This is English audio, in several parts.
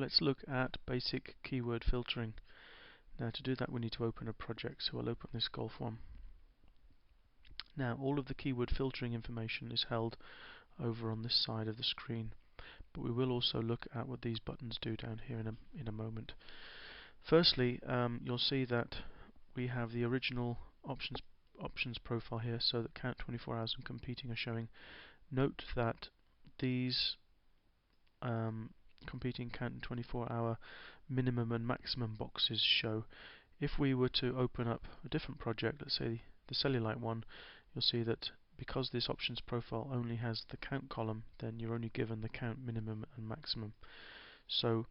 let's look at basic keyword filtering. Now to do that we need to open a project, so I'll open this golf one. Now all of the keyword filtering information is held over on this side of the screen, but we will also look at what these buttons do down here in a moment. Firstly, you'll see that we have the original options profile here, so that count 24 hours and competing are showing. Note that these competing, count, and 24-hour minimum and maximum boxes show. If we were to open up a different project, let's say the Cellulite one, you'll see that because this options profile only has the count column, then you're only given the count minimum and maximum. So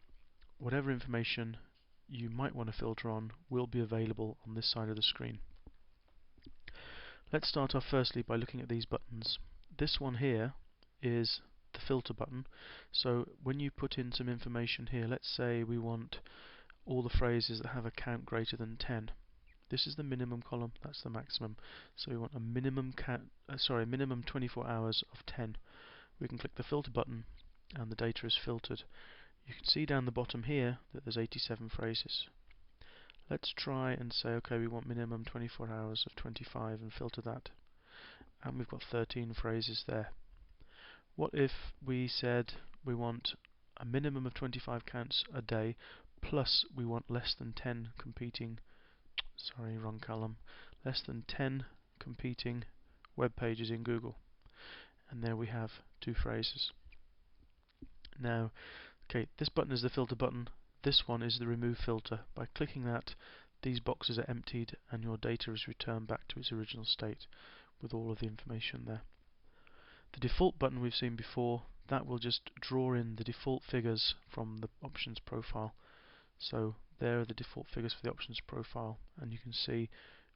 whatever information you might want to filter on will be available on this side of the screen. Let's start off firstly by looking at these buttons. This one here is the filter button. So when you put in some information here, let's say we want all the phrases that have a count greater than 10. This is the minimum column, that's the maximum. So we want a minimum minimum 24 hours of 10. We can click the filter button and the data is filtered. You can see down the bottom here that there's 87 phrases. Let's try and say, okay, we want minimum 24 hours of 25 and filter that. And we've got 13 phrases there. What if we said we want a minimum of 25 counts a day, plus we want less than 10 competing, wrong column, less than 10 competing web pages in Google. And there we have 2 phrases. Now, okay, this button is the filter button. This one is the remove filter. By clicking that, these boxes are emptied and your data is returned back to its original state with all of the information there. The default button we've seen before, that will just draw in the default figures from the options profile. So there are the default figures for the options profile, and you can see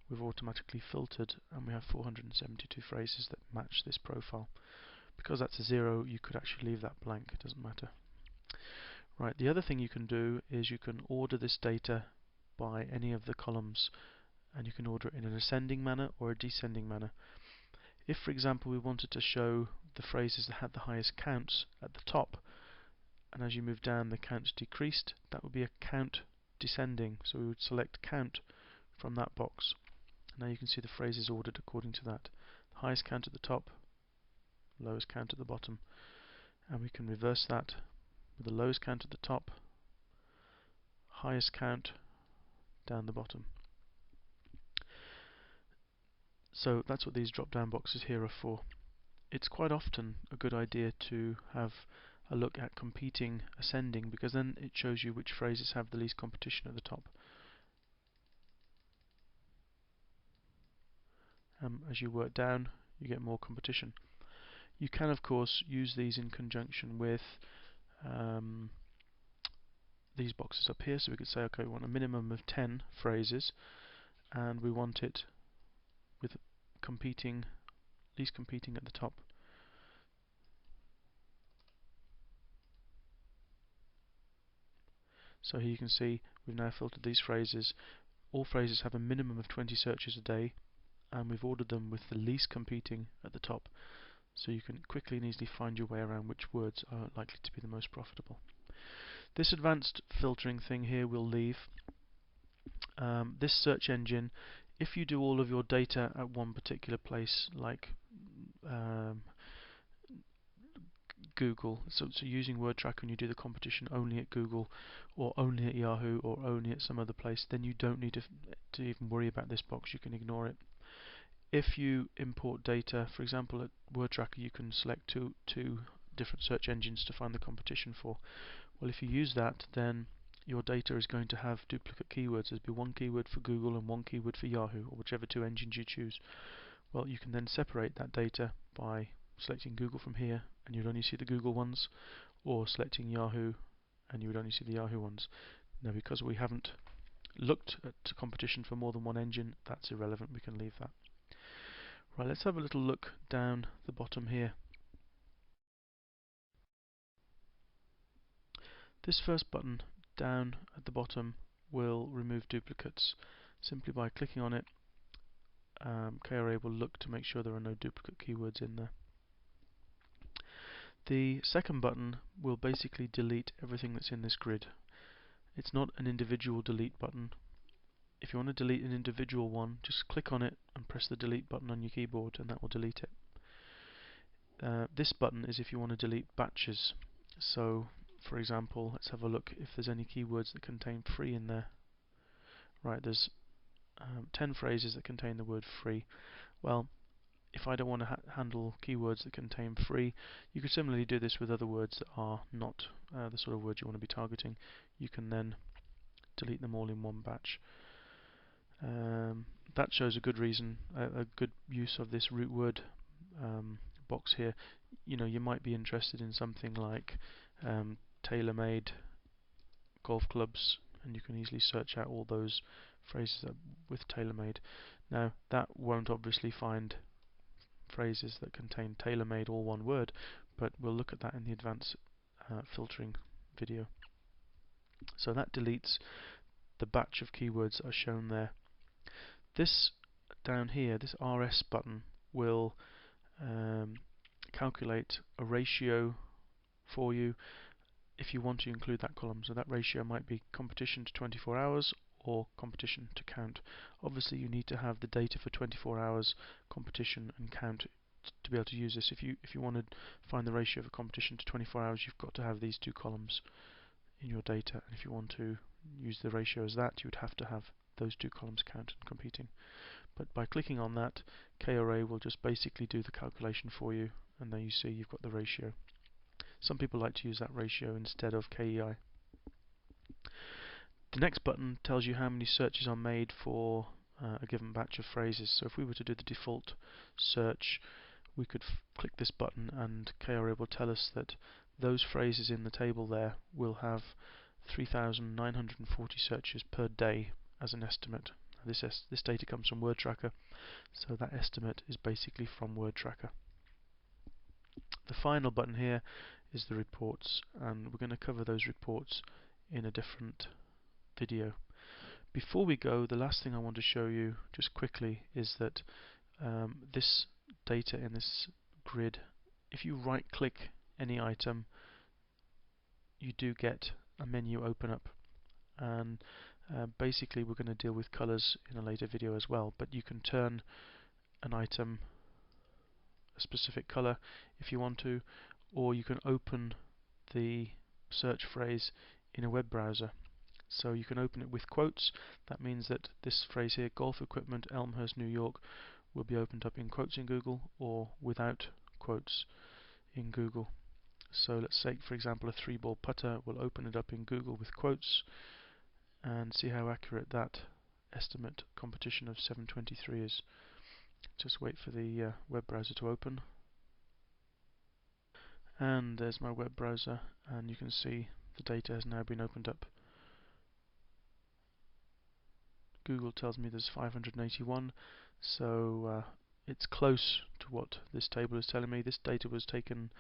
we've automatically filtered and we have 472 phrases that match this profile. Because that's a 0, you could actually leave that blank, it doesn't matter. Right, the other thing you can do is you can order this data by any of the columns, and you can order it in an ascending manner or a descending manner. If, for example, we wanted to show the phrases that had the highest counts at the top, and as you move down the counts decreased, that would be a count descending, so we would select count from that box. Now you can see the phrases ordered according to that. The highest count at the top, lowest count at the bottom, and we can reverse that with the lowest count at the top, highest count down the bottom. So that's what these drop down boxes here are for. It's quite often a good idea to have a look at competing ascending, because then it shows you which phrases have the least competition at the top. As you work down, you get more competition. You can, of course, use these in conjunction with these boxes up here. So we could say, okay, we want a minimum of 10 phrases, and we want it with least competing at the top. So here you can see we've now filtered these phrases. All phrases have a minimum of 20 searches a day, and we've ordered them with the least competing at the top, so you can quickly and easily find your way around which words are likely to be the most profitable. This advanced filtering thing here we'll leave. This search engine, if you do all of your data at one particular place, like Google, so using Word Tracker and you do the competition only at Google or only at Yahoo or only at some other place, then you don't need to even worry about this box, you can ignore it. If you import data, for example at Word Tracker you can select two different search engines to find the competition for. Well, if you use that, then your data is going to have duplicate keywords. There'll be one keyword for Google and one keyword for Yahoo, or whichever 2 engines you choose. Well, you can then separate that data by selecting Google from here, and you'd only see the Google ones, or selecting Yahoo, and you would only see the Yahoo ones. Now, because we haven't looked at competition for more than one engine, that's irrelevant, we can leave that. Right, let's have a little look down the bottom here. This first button down at the bottom will remove duplicates. Simply by clicking on it, KRA will look to make sure there are no duplicate keywords in there. The second button will basically delete everything that's in this grid. It's not an individual delete button. If you want to delete an individual one, just click on it and press the delete button on your keyboard and that will delete it. This button is if you want to delete batches. So, for example, let's have a look if there's any keywords that contain free in there. Right, there's 10 phrases that contain the word free. Well, if I don't want to handle keywords that contain free, you could similarly do this with other words that are not the sort of words you want to be targeting. You can then delete them all in one batch. That shows a good reason, a good use of this root word box here. You know, you might be interested in something like tailor-made golf clubs, and you can easily search out all those phrases with tailor-made. Now, that won't obviously find phrases that contain tailor-made, all one word, but we'll look at that in the advanced filtering video. So that deletes the batch of keywords that are shown there. This down here, this RS button, will calculate a ratio for you if you want to include that column. So that ratio might be competition to 24 hours or competition to count. Obviously you need to have the data for 24 hours competition and count to be able to use this. If you want to find the ratio of a competition to 24 hours, you've got to have these two columns in your data, and if you want to use the ratio as that, you would have to have those two columns count and competing. But by clicking on that, KRA will just basically do the calculation for you, and there you see you've got the ratio. Some people like to use that ratio instead of KEI. The next button tells you how many searches are made for a given batch of phrases. So if we were to do the default search, we could click this button and KRA will tell us that those phrases in the table there will have 3,940 searches per day as an estimate. This data comes from WordTracker, so that estimate is basically from WordTracker. The final button here is the reports, and we're going to cover those reports in a different video. Before we go, the last thing I want to show you just quickly is that this data in this grid, if you right click any item, you do get a menu open up, and basically we're going to deal with colors in a later video as well, but you can turn an item a specific color if you want to, or you can open the search phrase in a web browser. So you can open it with quotes. That means that this phrase here, golf equipment, Elmhurst, New York, will be opened up in quotes in Google or without quotes in Google. So let's say, for example, a 3-ball putter. We'll open it up in Google with quotes and see how accurate that estimate competition of 723 is. Just wait for the web browser to open. And there's my web browser, and you can see the data has now been opened up. Google tells me there's 581, so it's close to what this table is telling me. This data was taken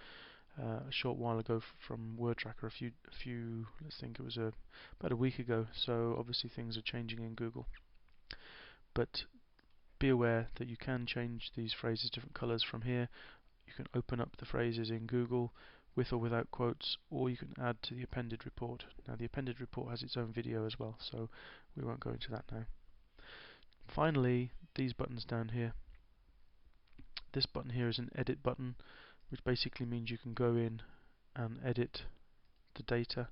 a short while ago from WordTracker, let's think it was about a week ago, so obviously things are changing in Google. But be aware that you can change these phrases different colors from here. You can open up the phrases in Google with or without quotes, or you can add to the appended report. Now the appended report has its own video as well, so we won't go into that now. Finally, these buttons down here. This button here is an edit button, which basically means you can go in and edit the data.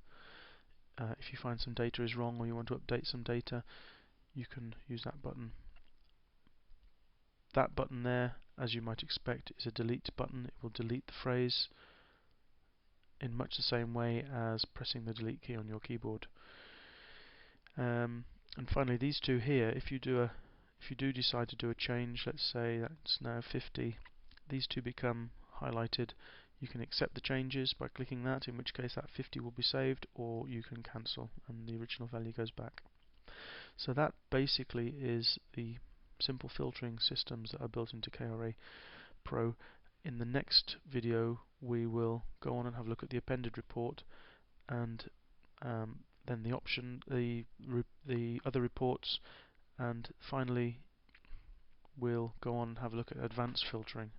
If you find some data is wrong or you want to update some data, you can use that button. That button there, as you might expect, is a delete button. It will delete the phrase in much the same way as pressing the delete key on your keyboard. And finally, these two here, if you do decide to do a change, let's say that's now 50, these two become highlighted. You can accept the changes by clicking that, in which case that 50 will be saved, or you can cancel and the original value goes back. So that basically is the simple filtering systems that are built into KRA Pro. In the next video we will go on and have a look at the appended report, and then the other reports, and finally we'll go on and have a look at advanced filtering.